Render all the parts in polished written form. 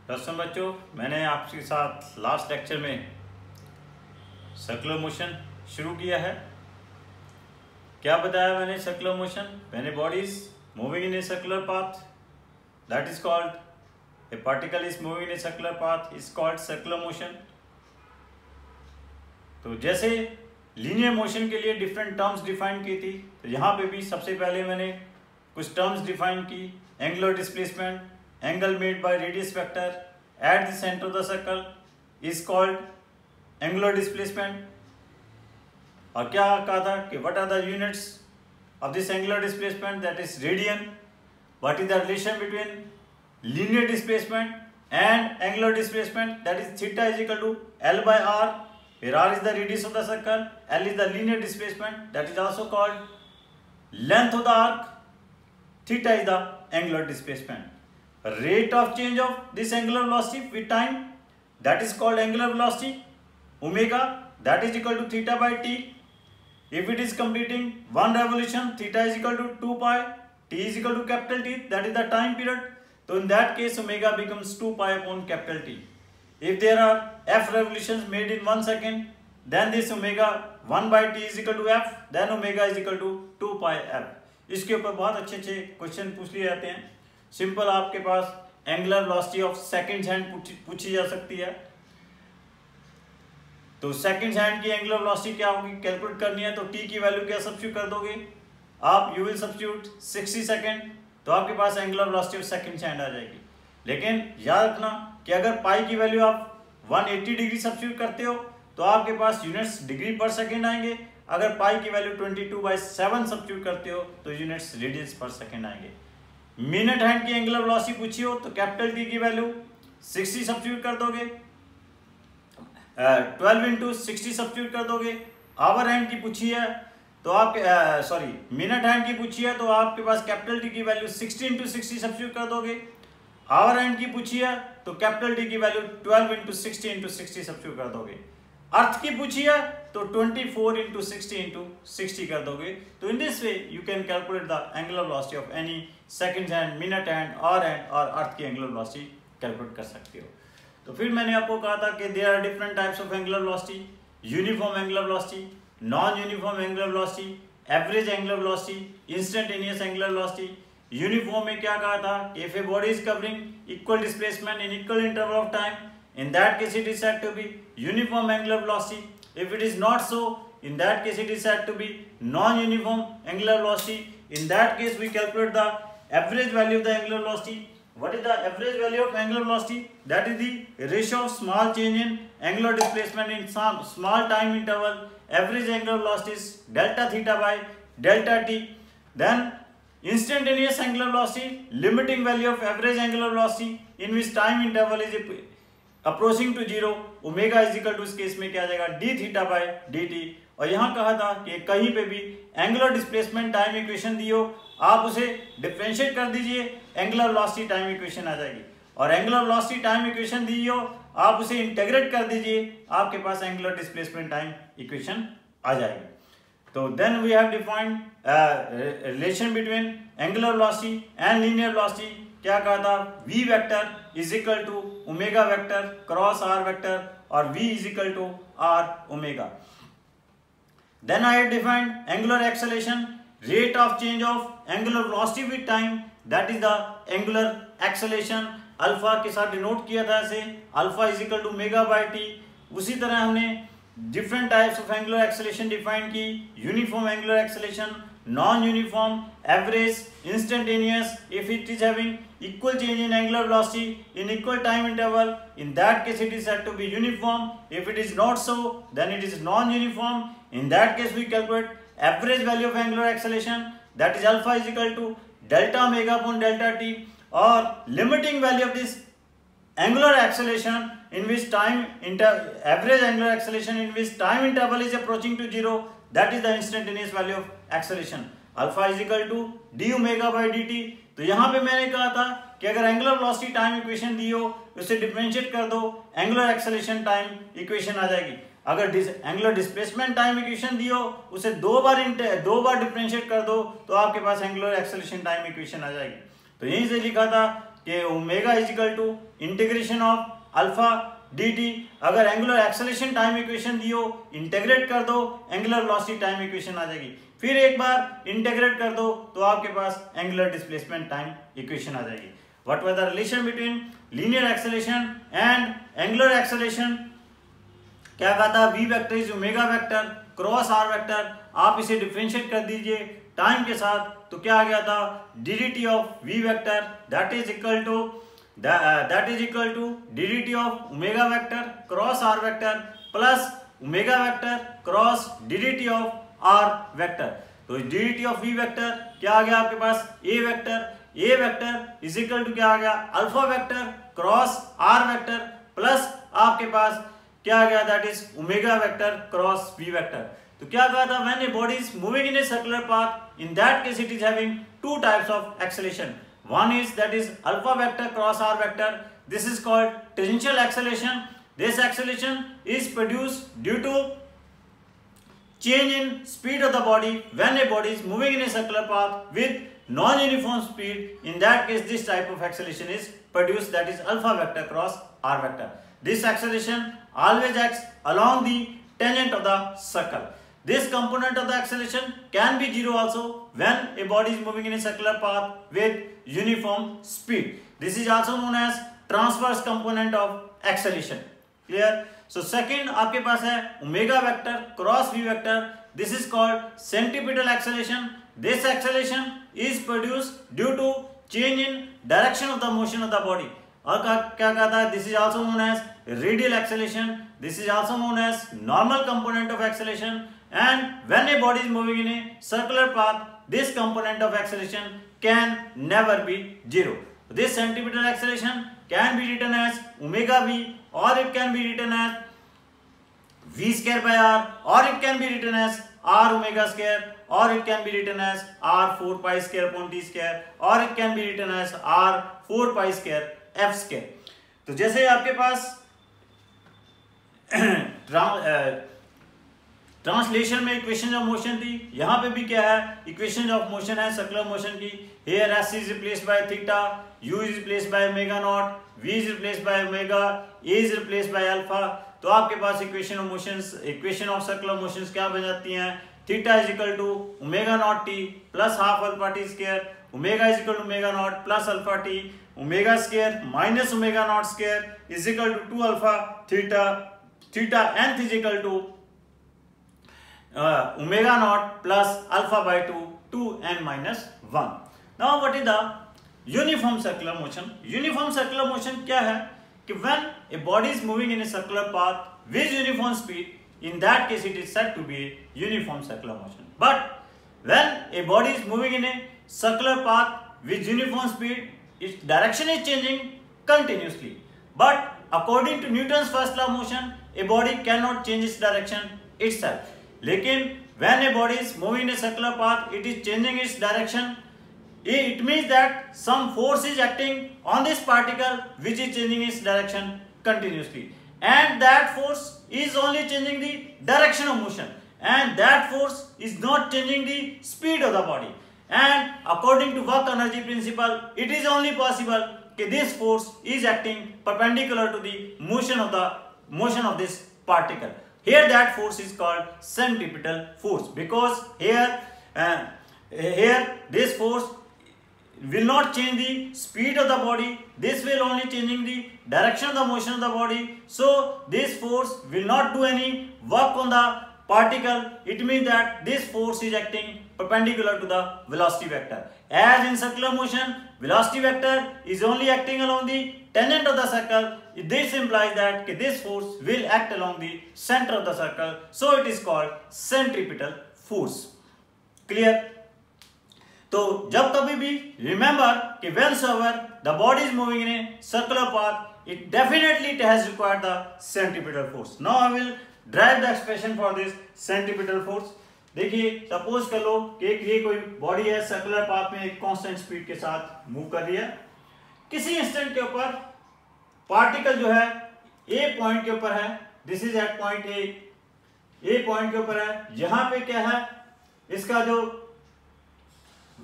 दोस्तों बच्चों, मैंने आपके साथ लास्ट लेक्चर में सर्कुलर मोशन शुरू किया है। क्या बताया मैंने? Circular motion, when a body is moving in a circular path that is called, A particle is moving in a circular path is called circular motion. तो जैसे लीनियर मोशन के लिए डिफरेंट टर्म्स डिफाइन की थी, तो यहाँ पे भी सबसे पहले मैंने कुछ टर्म्स डिफाइन की। Angular displacement, angle made by radius vector at the center of the circle is called angular displacement। और क्या कहा था कि what are the units of this angular displacement, that is radian। what is the relation between linear displacement and angular displacement, that is theta is equal to L by R, where R is the radius of the circle, L is the linear displacement, that is also called length of the arc, theta is the angular displacement। Rate of change of this angular velocity with time, that is called angular velocity, omega, that is equal to theta by t। If it is completing one revolution, theta is equal to 2 pi, t is equal to capital T, that is the time period। So in that case omega becomes 2 pi upon capital T। If there are f revolutions made in 1 second, then this omega 1 by t is equal to f, then omega is equal to 2 pi f। इसके ऊपर बहुत अच्छे question पूछ लिए जाते हैं। Simple आपके पास angular velocity of second hand पूछी जा सकती है। तो सेकंड हैंड की एंगुलर वेलोसिटी क्या होगी, कैलकुलेट करनी है, तो टी की वैल्यू क्या सब्स्टिट्यूट कर दोगे आप? यू विल सब्स्टिट्यूट 60 सेकंड, तो आपके पास angular velocity of second hand आ जाएगी। लेकिन याद रखना कि अगर पाई की वैल्यू आप 180 डिग्री सब्स्टिट्यूट करते हो तो आपके पास यूनिट्स डिग्री पर सेकेंड आएंगे। अगर पाई की वैल्यू 22/7 सब्स्टिट्यूट करते हो तो यूनिट्स रेडियंस पर सेकेंड आएंगे। मिनट हैंड की एंगुलर वेलोसिटी पूछी हो तो कैपिटल टी की वैल्यू 60 सब्स्टिट्यूट कर दोगे, 12 × 60 सब्स्टिट्यूट कर दोगे। आवर हैंड की पूछी है तो आपके मिनट हैंड की पूछी है तो आपके पास कैपिटल टी की वैल्यू 60 × 60 सब्स्टिट्यूट कर दोगे। आवर हैंड की पूछी है तो कैपिटल टी की वैल्यू 12 × 60 × 60 सब्स्टिट्यूट कर दोगे। अर्थ की पूछी है तो 24 × 60 × 60 कर दोगे। तो in this way you can calculate the angular velocity of any second hand, minute hand, hour hand और अर्थ की एंगुलर वेलोसिटी कैलकुलेट कर सकते हो। तो फिर मैंने आपको कहा था कि there are different types of angular velocity, uniform angular velocity, non uniform angular velocity, average angular velocity, instantaneous angular velocity. Uniform में क्या कहा था कि if a body is covering equal displacement in equal interval of time, in that case it is said to be uniform angular velocity। if it is not so, in that case it is said to be non-uniform angular velocity। in that case we calculate the average value of the angular velocity। what is the average value of angular velocity? that is the ratio of small change in angular displacement in some small time interval। average angular velocity is delta theta by delta t। then instantaneous angular velocity, limiting value of average angular velocity in which time interval is approaching to zero, omega is equal to इस case में क्या आ जाएगा D theta by D T. और यहाँ कहा था कि कहीं पे भी एंगुलर डिस्प्लेसमेंट टाइम इक्वेशन दी हो आप उसे डिफरेंशिएट कर दीजिए, एंगुलर वेलोसिटी टाइम इक्वेशन आ जाएगी। और एंगुलर वेलोसिटी टाइम इक्वेशन दी हो आप उसे इंटीग्रेट कर दीजिए, आपके पास एंगुलर डिस्प्लेसमेंट टाइम इक्वेशन आ जाएगी। तो then we have defined relation between angular velocity and linear velocity. क्या कहा था? v vector is equal to omega vector cross r vector और v is equal to r omega. Then I have defined angular acceleration, rate of change of angular velocity with time, that is the angular acceleration. Alpha के साथ denote किया था ऐसे, alpha is equal to omega by T. उसी तरह हमने different types of angular acceleration define की, uniform angular acceleration, non-uniform, average, instantaneous if it is having equal change in angular velocity in equal time interval, in that case it is said to be uniform। if it is not so, then it is non-uniform। in that case we calculate average value of angular acceleration, that is alpha is equal to delta omega upon delta t। or limiting value of this angular acceleration in which time average angular acceleration in which time interval is approaching to zero, that is the instantaneous value of acceleration। Alpha is equal to D omega by D T. तो यहाँ पे मैंने कहा था कि अगर angular velocity time equation दी हो उसे डिफरेंशिएट कर दो, एंगुलर एक्सेलरेशन टाइम इक्वेशन आ जाएगी। अगर एंगुलर डिस्प्लेसमेंट टाइम इक्वेशन दी हो उसे दो बार डिफरेंशिएट कर दो तो आपके पास एंगुलर एक्सेलरेशन टाइम इक्वेशन आ जाएगी। तो यहीं से लिखा था कि omega is equal to integration of alpha dt। अगर एंगुलर एक्सेलरेशन टाइम इक्वेशन दी हो, इंटीग्रेट कर दो, एंगुलर वेलोसिटी टाइम इक्वेशन आ जाएगी। फिर एक बार इंटीग्रेट कर दो तो आपके पास एंगुलर डिस्प्लेसमेंट टाइम इक्वेशन आ जाएगी। What was the relation between linear acceleration and angular acceleration? क्या कहा था? v vector is omega vector cross r vector. आप इसे डिफरेंशिएट कर दीजिए टाइम के साथ, तो क्या आ गया था? dt of v vector that is equal to dt of omega vector cross r vector plus omega vector cross dt of r vector. तो dt ऑफ v वेक्टर क्या आ गया आपके पास? a vector is equal to क्या आ गया? Alpha vector cross r vector plus आपके पास क्या आ गया? That is omega vector cross v vector. तो क्या कहा था? When a body is moving in a circular path, in that case it is having two types of acceleration. One is that is alpha vector cross r vector. This is called tangential acceleration. This acceleration is produced due to change in speed of the body when a body is moving in a circular path with non-uniform speed. In that case this type of acceleration is produced, that is alpha vector cross r vector. This acceleration always acts along the tangent of the circle. This component of the acceleration can be zero also when a body is moving in a circular path with uniform speed. This is also known as transverse component of acceleration. Clear? So second आपके पास है omega vector cross v vector. This is called centripetal acceleration. This acceleration is produced due to change in direction of the motion of the body. और क्या कहता है? This is also known as radial acceleration. This is also known as normal component of acceleration. And when a body is moving in a circular path, this component of acceleration can never be zero. This centripetal acceleration can be written as omega v, or it can be written as v square by r, or it can be written as r omega square, or it can be written as r 4 pi square upon t square, or it can be written as r 4 pi square f square. तो जैसे आपके पास translation में equation of motion थी, यहाँ पे भी क्या है? इक्वेशन ऑफ मोशन है सर्कुलर मोशन की। Here s is replaced by theta, u is replaced by omega naught, v is replaced by omega, a is replaced by alpha. तो आपके पास equation of motions, equation of circular motions क्या बन जाती हैं? Theta is equal to omega naught t plus half alpha T square, omega is equal to omega naught plus alpha T, omega square minus omega naught square is equal to 2 alpha theta, theta nth is equal to omega naught plus alpha by 2n minus 1. Now what is the uniform circular motion? Uniform circular motion क्या है? कि when a body is moving in a circular path with uniform speed, in that case it is said to be uniform circular motion. But when a body is moving in a circular path with uniform speed, its direction is changing continuously. But according to Newton's first law of motion, a body cannot change its direction itself. लेकिन when a body is moving in a circular path, it is changing its direction. It means that some force is acting on this particle which is changing its direction continuously, and that force is only changing the direction of motion, and that force is not changing the speed of the body. And according to work energy principle, it is only possible that this force is acting perpendicular to the motion of this particle. Here that force is called centripetal force, because here this force will not change the speed of the body. This will only changing the direction of the motion of the body. So this force will not do any work on the particle. It means that this force is acting perpendicular to the velocity vector. As in circular motion, velocity vector is only acting along the tangent of the circle. This implies that this force will act along the center of the circle. So it is called centripetal force. Clear? तो जब कभी भी remember कि whensoever the body is moving in a circular path, it definitely has required the centripetal force. Now I will derive the expression for this centripetal force. देखिए suppose कर लो कि ये कोई बॉडी है सर्कुलर पाथ में एक constant speed के साथ मूव कर रही है। किसी इंस्टेंट के ऊपर पार्टिकल जो है ए पॉइंट के ऊपर है, this is at point A point के ऊपर है। यहां पे क्या है? इसका जो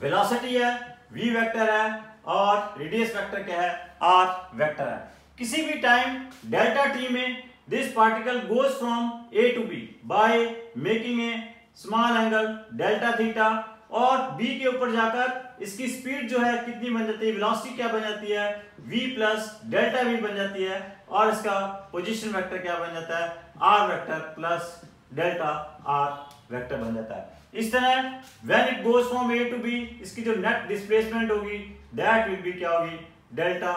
वेलोसिटी है v वेक्टर है, और रेडियस वेक्टर क्या है, आर वेक्टर है। किसी भी टाइम डेल्टा टी में this particle goes from A to B by making a small angle delta theta, और बी के ऊपर जाकर इसकी स्पीड जो है कितनी बन जाती है, वेलोसिटी क्या बन जाती है, v प्लस डेल्टा v बन जाती है, और इसका पोजीशन वेक्टर क्या बन जाता है, r vector plus delta r vector बन जाता है। इस तरह when it goes from a to b इसकी जो नेट डिस्प्लेसमेंट होगी दैट विल बी क्या होगी, डेल्टा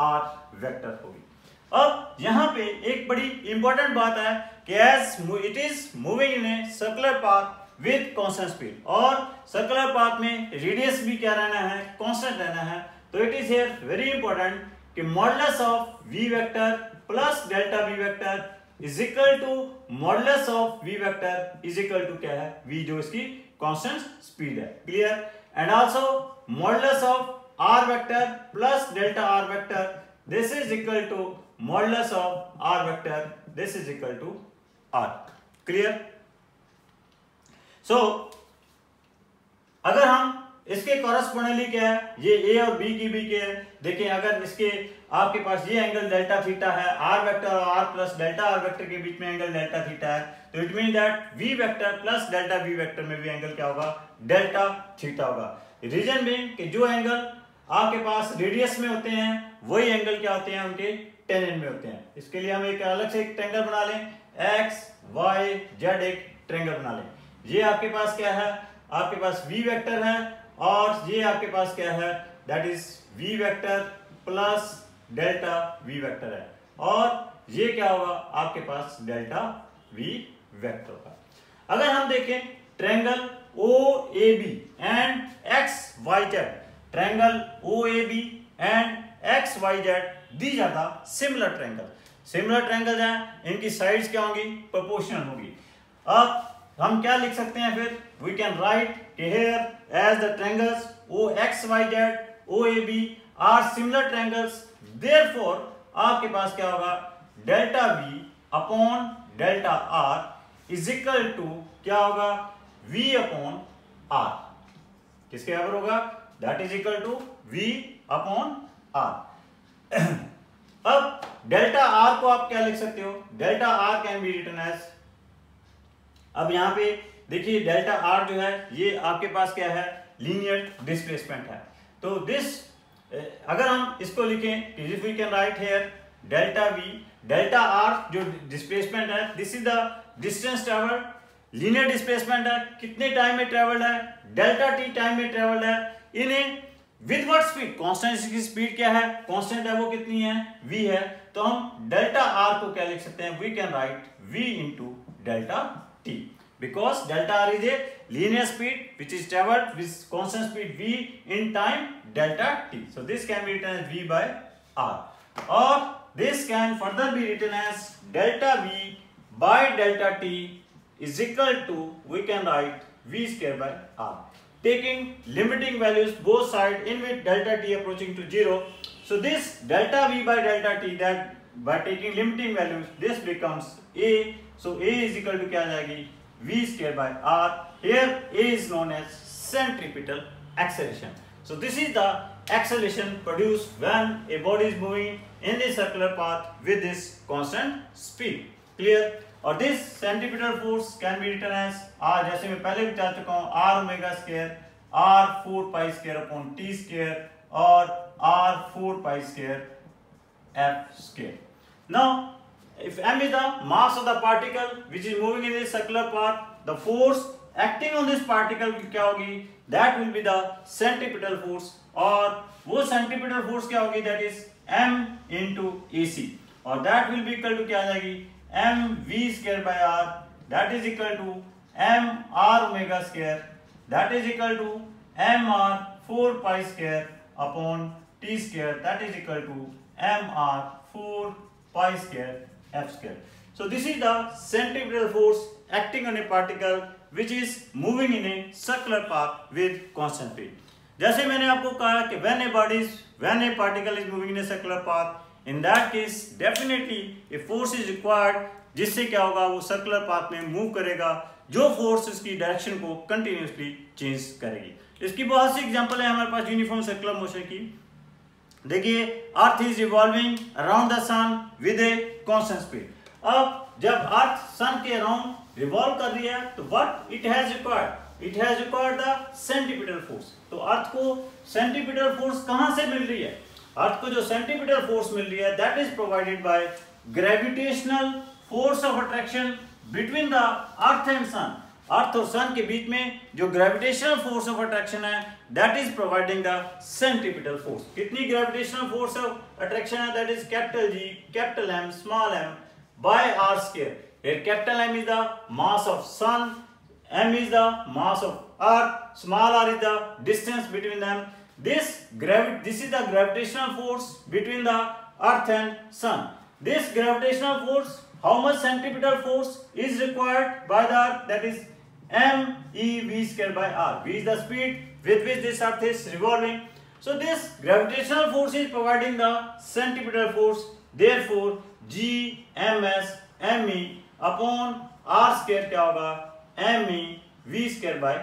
r वेक्टर होगी। अब यहाँ पे एक बड़ी इंपॉर्टेंट बात है कि as it is moving in a circular path with constant speed, और सर्कुलर पाथ में रेडियस भी क्या रहना है, कांस्टेंट रहना है। तो it is here very important कि modulus of v vector plus delta v vector is equal to modulus of v vector is equal to क्या है, v जो इसकी कांस्टेंट स्पीड है। Clear? And also modulus of r vector plus delta r vector this is equal to modulus of r vector this is equal to r। Clear? So अगर हम इसके कॉरेस्पोंडेंटली क्या है, ये ए और बी की भी क्या है, देखिए अगर इसके आपके पास ये एंगल डेल्टा थीटा है, आर वेक्टर और R plus delta R vector के बीच में एंगल डेल्टा थीटा है, तो it mean that V vector plus delta V vector में भी एंगल क्या होगा, डेल्टा थीटा होगा। रीजन में कि जो एंगल आपके पास रेडियस में होते हैं वही एंगल क्या होते हैं, उनके टेंजेंट में होते हैं। इसके लिए हम एक अलग से एक ट्रायंगल बना लें, एक्स वाई जेड एक ट्रायंगल बना लें। ये आपके पास क्या है, आपके पास v वेक्टर है, और ये आपके पास क्या है, that is v vector plus delta v vector है, और ये क्या होगा आपके पास डेल्टा v वेक्टर होगा। अगर हम देखें triangle OAB and XYZ, triangle OAB and XYZ these are the similar triangle. Similar triangle है, इनकी साइड्स क्या होंगी, प्रोपोर्शनल होंगी। अब हम क्या लिख सकते हैं फिर, we can write here as the triangles OXYZ OAB are similar triangles, therefore आपके पास क्या होगा, delta V upon delta R is equal to क्या होगा, V अपॉन R। किसके बराबर होगा, that is equal to V upon R। अब डेल्टा R को आप क्या लिख सकते हो, delta R can be written as, अब यहां पे देखिए डेल्टा R जो है ये आपके पास क्या है, लीनियर डिस्प्लेसमेंट है। तो दिस अगर हम इसको लिखें, if we can write here delta V, delta R जो डिस्प्लेसमेंट है, this is the distance travelled, linear displacement है, कितने टाइम में ट्रेवल्ड है, डेल्टा t टाइम में ट्रेवल्ड है, इन्हें विद व्हाट स्पीड, कांस्टेंट की स्पीड क्या है, कांस्टेंट है वो कितनी है, v है। तो हम डेल्टा R को क्या लिख सकते हैं, we can write v into delta t, because delta R is a linear speed which is traveled with constant speed v in time delta t. So this can be written as v by R, or this can further be written as delta v by delta t is equal to, we can write v square by R, taking limiting values both sides in with delta t approaching to 0. So this delta v by delta t, that by taking limiting values this becomes a, so a is equal to क्या आ जाएगी, v square by R. Here A is known as centripetal acceleration. So this is the acceleration produced when a body is moving in the circular path with this constant speed. Clear? और this centripetal force can be written as R, जैसे मैं पहले बता चुका हूँ, R omega square R 4 pi square upon T square और R 4 pi square F square. Now if m is the mass of the particle which is moving in this circular path, the force acting on this particle क्या होगी, that will be the centripetal force, और वो centripetal force क्या होगी, that is m into AC, और that will be equal to क्या आ जाएगी, m v square by R, that is equal to m R omega square, that is equal to m R 4 pi square upon T square, that is equal to m R 4 pi square F square. So this is the centripetal force acting on a particle which is moving in a circular path with constant speed. जैसे मैंने आपको कहा कि when a particle is moving in a circular path, in that case definitely a force is required, जिससे क्या होगा, वो circular path में मूव करेगा, जो फोर्स इसकी डायरेक्शन को कंटिन्यूसली चेंज करेगी। इसकी बहुत सी एग्जांपल है हमारे पास यूनिफॉर्म सर्कुलर मोशन की। देखिए अर्थ is revolving around the sun with a constant speed. अब जब अर्थ सन के अराउंड रिवॉल्व कर रही है तो what it has required the centripetal force. तो अर्थ को सेंटीपिटल फोर्स कहां से मिल रही है? अर्थ को जो सेंटीपिटल फोर्स मिल रही है that is provided by gravitational force of attraction between the earth and sun. Earth और सन के बीच में जो ग्रेविटेशनल फोर्स ऑफ अट्रैक्शन है that is providing the centripetal force. कितनी ग्रेविटेशनल फोर्स ऑफ अट्रैक्शन है? That is capital G, capital M, small m by r square. Here capital M is the mass of sun, M is the mass of earth, small r is the distance between them. This is the gravitational force between the earth and sun. This gravitational force, how much centripetal force is required by the earth? That is MEV square by r. V is the speed with which this earth is revolving. So this gravitational force is providing the centripetal force. Therefore G ms me upon r square क्या होगा? me v square by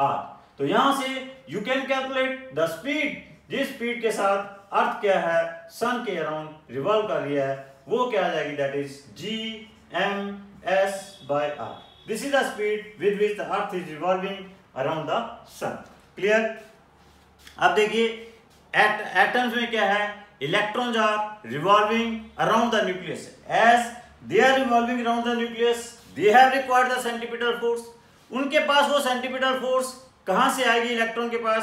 r। तो यहां से you can calculate the speed, जिस speed के साथ अर्थ क्या है सन के अराउंड रिवॉल्व कर रही है वो क्या आ जाएगी? That is G ms by r. This is the speed with which the earth is revolving around the sun. Clear? अब देखिए एटम्स में क्या है? Electrons are revolving around the nucleus. As they are revolving around the nucleus, they have required the centripetal force. उनके पास वो centripetal force कहाँ से आएगी इलेक्ट्रॉन के पास?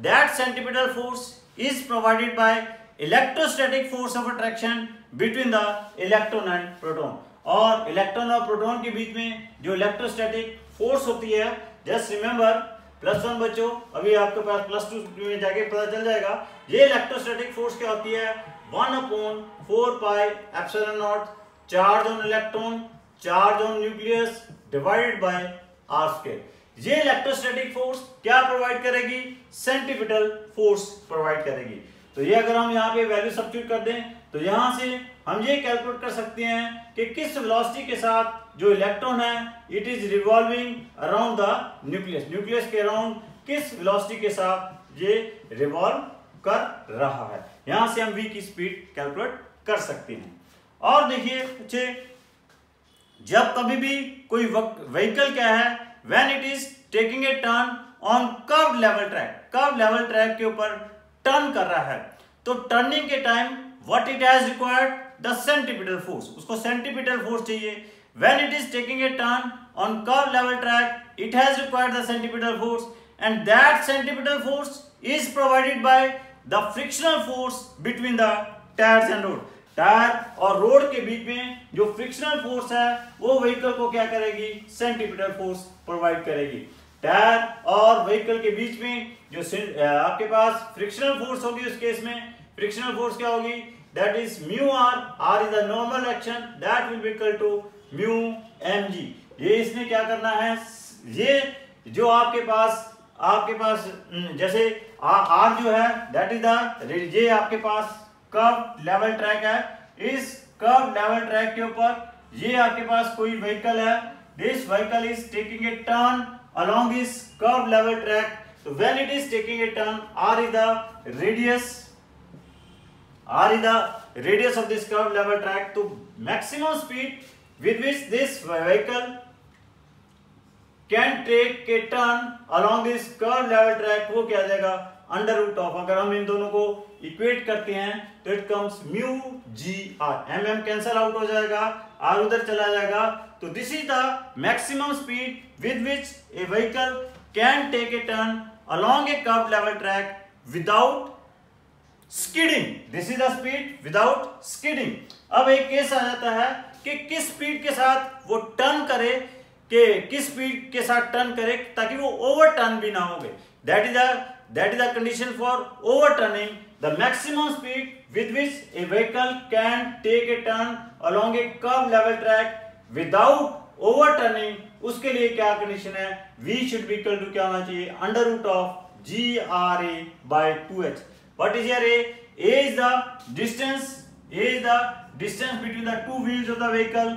That centripetal force is provided by electrostatic force of attraction between the electron and proton. और electron और proton के बीच में जो इलेक्ट्रोस्टैटिक फोर्स होती है, जस्ट रिमेंबर +1 बच्चों, अभी आपके पास +2 में जाके पता चल जाएगा। ये इलेक्ट्रोस्टैटिक फोर्स क्या होती है? 1/4 pi epsilon not charge on electron, charge on nucleus divided by r square. ये इलेक्ट्रोस्टैटिक फोर्स क्या प्रोवाइड करेगी? सेंट्रीपिटल फोर्स प्रोवाइड करेगी। तो ये अगर हम यहाँ पे वैल्यू सब्स्टिट्यूट कर दें तो यहाँ से हम ये कैलकुलेट कर सकते हैं कि किस वेलोसिटी के साथ जो इलेक्ट्रॉन है it is revolving around the nucleus, nucleus के अराउंड किस वेलोसिटी के साथ ये रिवॉल्व कर रहा है। यहां से हम v की स्पीड कैलकुलेट कर सकते हैं। और देखिए बच्चे, जब कभी भी कोई व्हीकल क्या है, when it is taking a turn on curved level track, curved level track के ऊपर टर्न कर रहा है, तो टर्निंग के time what it has required? The centripetal force. उसको सेंट्रीपिटल फोर्स चाहिए। When it is taking a turn on curved level track, it has required the centripetal force, and that centripetal force is provided by the frictional force between the tires and road. Tyre और road के बीच में जो frictional force है वो vehicle को क्या करेगी? सेंट्रीपिटल फोर्स प्रोवाइड करेगी। टायर और व्हीकल के बीच में जो आपके पास फ्रिक्शनल फोर्स होगी, उस केस में फ्रिक्शनल फोर्स क्या होगी? That is mu R. R is the normal action, that will be equal to mu mg। ये इसमें क्या करना है? ये जो आपके पास जैसे r जो है दैट इज द, ये आपके पास कर्व लेवल ट्रैक है। इस कर्व लेवल ट्रैक के ऊपर ये आपके पास कोई व्हीकल है, this vehicle is taking a turn along इस कर्व लेवल ट्रैक। तो when it is taking a turn, r is the radius of this curved level track। तो maximum speed with which this vehicle can take a turn along this curved level track वो क्या आ जाएगा? √ Of, अगर हम इन दोनों को equate करते हैं तो it comes mu G R. mm cancel out हो जाएगा, r उधर चला जाएगा। तो this is the maximum speed with which a vehicle can take a turn along a curved level track without skidding. This is the speed without skidding. अब एक case आ जाता है कि किस स्पीड के साथ वो टर्न करे, कि किस स्पीड के साथ टर्न करे ताकि वो ओवर टर्न भी ना हो गए। That is the condition for over turning, the maximum speed with which a vehicle can take a turn along a curve level track without over turning. उसके लिए क्या कंडीशन है? v should be equal to क्या होना चाहिए? √ Of GRA by 2h। What is here? A is the distance. A is the distance between the two wheels of the vehicle.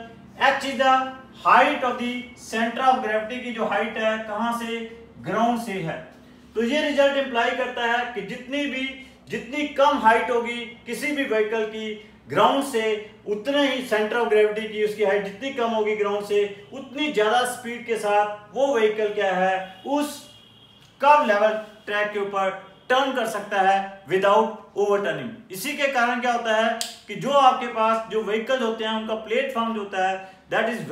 H is the height of the center of gravity की जो height है कहाँ से? Ground से है। तो ये result imply करता है कि जितनी कम हाइट होगी किसी भी व्हीकल की ग्राउंड से, उतने ही सेंटर ऑफ ग्रेविटी की उसकी हाइट जितनी कम होगी ग्राउंड से, उतनी ज्यादा स्पीड के साथ वो व्हीकल क्या है उस कर्व लेवल ट्रैक के ऊपर टर्न कर सकता है विदाउट ओवरटर्निंग। इसी के कारण क्या होता है कि जो आपके पास जो व्हीकल होते हैं उनका प्लेटफॉर्म जो होता है that is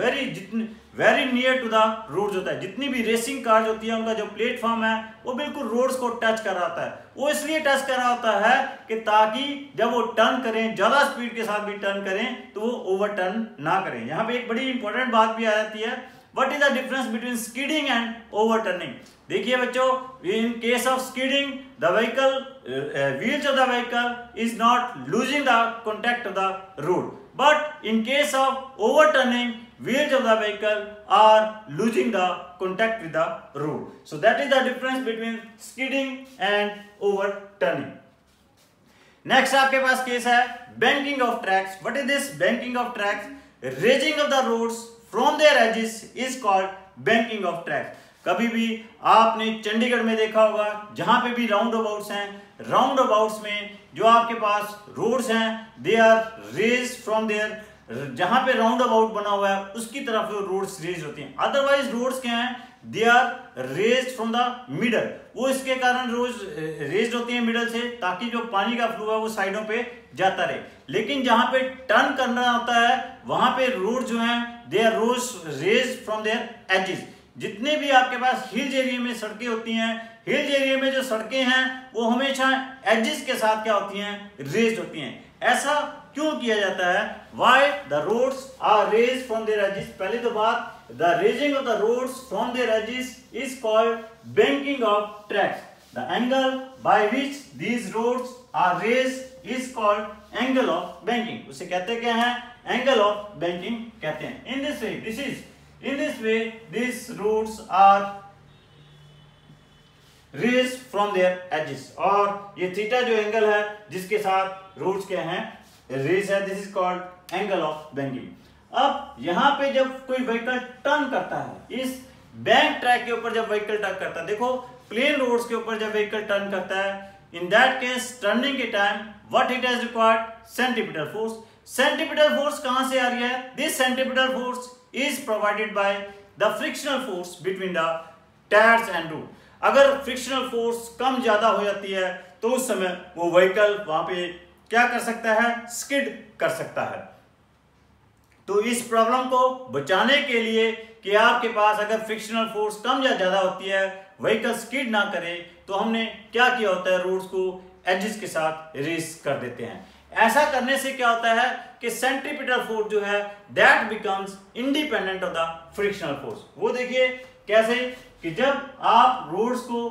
very near to the roads होता है। जितनी भी रेसिंग कार्स होती है उनका जो प्लेटफॉर्म है वो बिल्कुल रोड्स को टच कर रहा होता है। वो इसलिए टच कर रहा होता है कि ताकि जब वो टर्न करें, ज्यादा स्पीड के साथ भी टर्न करें तो वो ओवरटर्न ना करें। यहाँ पे एक बड़ी इंपॉर्टेंट बात भी आ जाती है, what is the difference between skidding and overturning. देखिए बच्चों, in case of skidding the vehicle wheels of the vehicle is not losing the contact of the road, but in case of overturning wheels of the vehicle are losing the contact with the road. So that is the difference between skidding and overturning. Next आपके पास case है banking of tracks. What is this banking of tracks? Raising of the roads from their edges is called banking of tracks. कभी भी आपने चंडीगढ़ में देखा होगा जहां पे भी राउंड अबाउट्स हैं, राउंड अबाउट्स में जो आपके पास रोड्स हैं they are raised from their, जहां पे राउंड अबाउट बना हुआ है उसकी तरफ वो रोड्स रेज होती हैं। अदरवाइज रोड्स क्या हैं, they are raised from the middle, वो इसके कारण रोज रेज होती हैं मिडल से ताकि जो पानी का फ्लो है वो साइडों पे जाता रहे। लेकिन जहां पे टर्न करना होता है वहां पे रोड जो हैं they are rose raised from their edges. जितने भी आपके पास हिल्स एरिया में सड़कें होती हैं, हिल्स एरिया में जो सड़कें हैं वो हमेशा एजेस के साथ क्या होती हैं, रेज होती हैं। ऐसा क्यों किया जाता है, why the roads are raised from their edges. पहली तो बात, the raising of the roads from their edges is called banking of tracks. The angle by which these roads are raised is called angle of banking. उसे कहते क्या है, angle of banking कहते हैं। In this way, these roads are raised from their edges. और ये theta जो angle है जिसके साथ रोड्स के हैं रेज है, this is called angle of banking. अब यहाँ पे जब कोई व्हीकल टर्न करता है, इस बैंक ट्रैक के ऊपर जब व्हीकल टर्न करता है, देखो प्लेन रोड्स के ऊपर जब व्हीकल टर्न करता है, इन दैट केस टर्निंग के time what it has required, centripetal force. Centripetal force कहां से आ रही है, this centripetal force is provided by the frictional force between the tires and road. अगर frictional force कम ज्यादा हो जाती है तो उस समय वो व्हीकल वहां पे क्या कर सकता है, स्किड कर सकता है। तो इस प्रॉब्लम को बचाने के लिए कि आपके पास अगर फ्रिक्शनल फोर्स कम या ज्यादा होती है, व्हीकल स्किड ना करे, तो हमने क्या किया होता है, रोड्स को एजेस के साथ रेस कर देते हैं। ऐसा करने से क्या होता है कि सेंट्रीपिटल फोर्स जो है that becomes independent of the frictional force. वो देखिए कैसे कि जब आप रोड्स को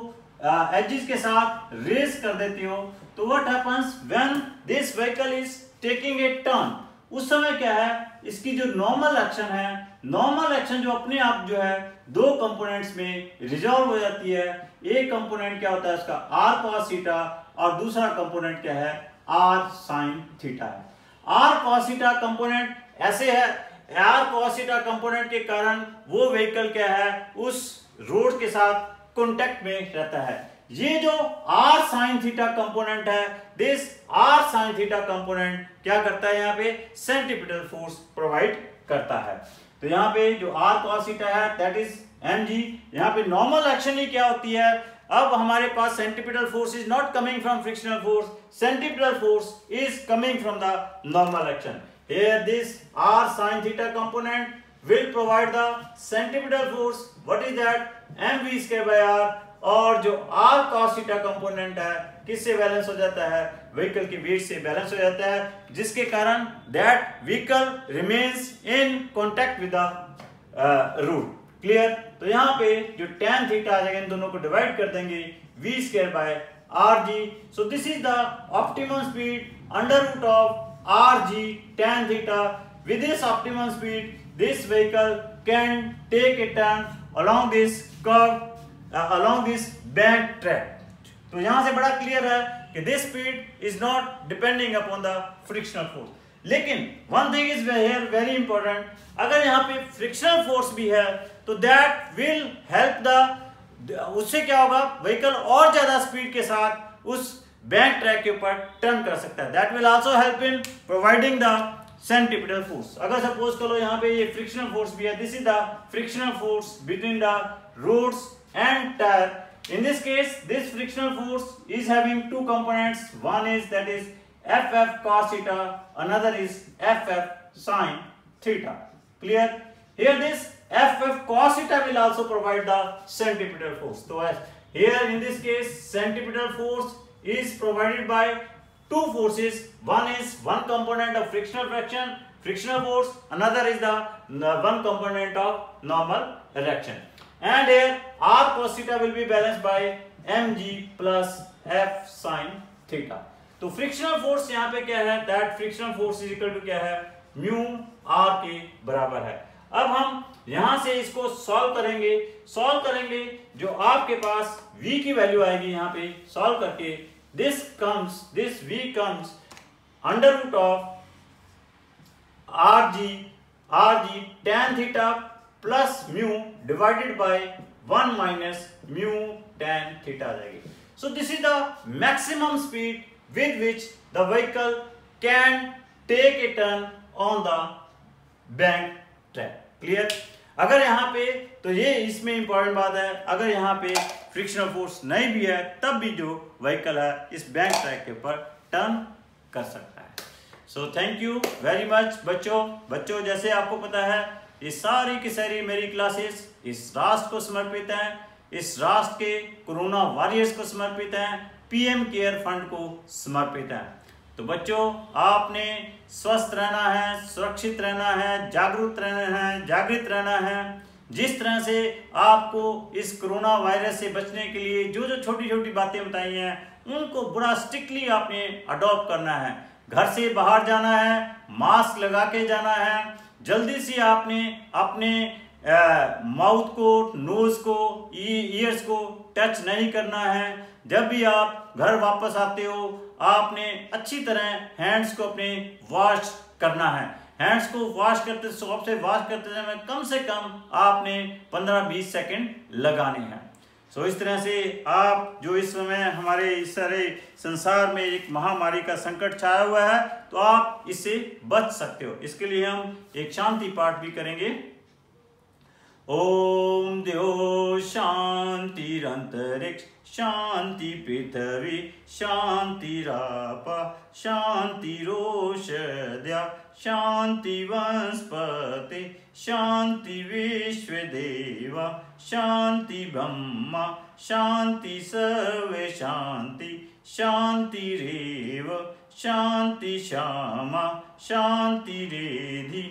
एजेस के साथ रेस कर देते हो तो what happens when this vehicle is taking a turn, उस समय क्या है, इसकी जो नॉर्मल एक्शन है, नॉर्मल एक्शन जो अपने आप जो है दो कंपोनेंट्स में रिजॉल्व हो जाती है। एक कंपोनेंट क्या होता है इसका आर कॉस थीटा और दूसरा कंपोनेंट क्या है, आर साइन थीटा है। आर कॉस थीटा कंपोनेंट ऐसे है, आर कॉस थीटा कंपोनेंट के कारण वो व्हीकल क्या है उस रोड के साथ कांटेक्ट में रहता है। ये जो आर साइन थीटा कंपोनेंट है, this R sine theta component क्या करता है, यहाँ पे सेंट्रीपिटल फोर्स प्रोवाइड करता है। तो यहाँ पे जो आर कॉस थीटा है दैट इज mg, यहाँ पे नॉर्मल एक्शन ही क्या होती है, अब हमारे पास centripetal force is not coming from frictional force, centripetal force is coming from the normal action. Here this r sin theta component will provide the centripetal force. What is that? mv square by r। और जो r cos theta component है किससे balance हो जाता है, vehicle की wait से balance हो जाता है, जिसके कारण that vehicle remains in contact with the root। Clear. तो यहाँ पे जो tan थीटा आ जाएगा, इन दोनों को डिवाइड कर देंगे v square by rg। So this is the optimum speed under root of rg tan theta। With this optimum speed, this vehicle can take a turn along this curve, along this bank track। तो यहां से बड़ा clear है कि this speed is not depending upon the frictional force। लेकिन one thing is here very important, अगर यहाँ पे frictional force भी है तो that will help the, उससे क्या होगा, व्हीकल और ज्यादा स्पीड के साथ उस बैंक ट्रैक के ऊपर टर्न कर सकता है। That will also help in providing the centripetal force. अगर सपोज करो यहाँ पे ये फ्रिक्शनल फोर्स भी है, this is the frictional force between the roads and tyre. In this case, this frictional force is having two components. One is that is FF cos theta, another is FF sin theta. Clear? Here this FF cos theta will also provide the centripetal force. So as here in this case, centripetal force is provided by two forces. One is one component of frictional force. Another is the one component of normal reaction. And here r cos theta will be balanced by mg plus f sin theta. तो frictional force यहाँ पे क्या है, that frictional force is equal to क्या है, mu R के बराबर है। अब हम यहां से इसको सॉल्व करेंगे जो आपके पास v की वैल्यू आएगी यहाँ पे सॉल्व करके, this v comes under root of rg tan theta plus mu divided by 1 minus mu tan theta आ जाएगी। So this is the maximum speed with which the vehicle can take a turn on the bank track. Clear? अगर यहाँ पे तो ये इसमें important बात है, अगर यहाँ पे फ्रिक्शनल फोर्स नहीं भी है तब भी जो व्हीकल है इस बैंक ट्रैक के ऊपर टर्न कर सकता है। So thank you very much बच्चों जैसे आपको पता है ये सारी की सारी मेरी क्लासेस इस राष्ट्र को समर्पित हैं, इस राष्ट्र के कोरोना वॉरियर्स को समर्पित हैं, पीएम केयर फंड को समर्पित हैं। तो बच्चों आपने स्वस्थ रहना है, सुरक्षित रहना है, जागरूक जागृत रहना है। जिस तरह से आपको इस कोरोना वायरस से बचने के लिए जो जो छोटी छोटी बातें बताई हैं उनको बड़ा स्ट्रिक्टली आपने अडॉप्ट करना है। घर से बाहर जाना है, मास्क लगा के जाना है, जल्दी से आपने अपने माउथ को, नोज को, ईयर्स को टच नहीं करना है। जब भी आप घर वापस आते हो आपने अच्छी तरह हैंड्स को अपने वॉश करना है। हैंड्स को वॉश करते सोप से वॉश करते समय कम से कम आपने 15-20 सेकंड लगाने हैं। सो इस तरह से आप जो इस समय हमारे इस सारे संसार में एक महामारी का संकट छाया हुआ है तो आप इससे बच सकते हो। इसके लिए हम एक शांति पाठ भी करेंगे। ओम द्यो शांतिरंतरिक्ष शांति पृथ्वी शांतिरापा शांतिरोषध्या शांति वनस्पति शांति विश्वदेवा शांति ब्रह्मा शांति सर्वे शांति शांतिरेव शांति श्यामा शांति रेधि।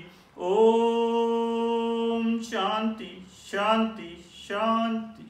ओम शांति शांति शांति।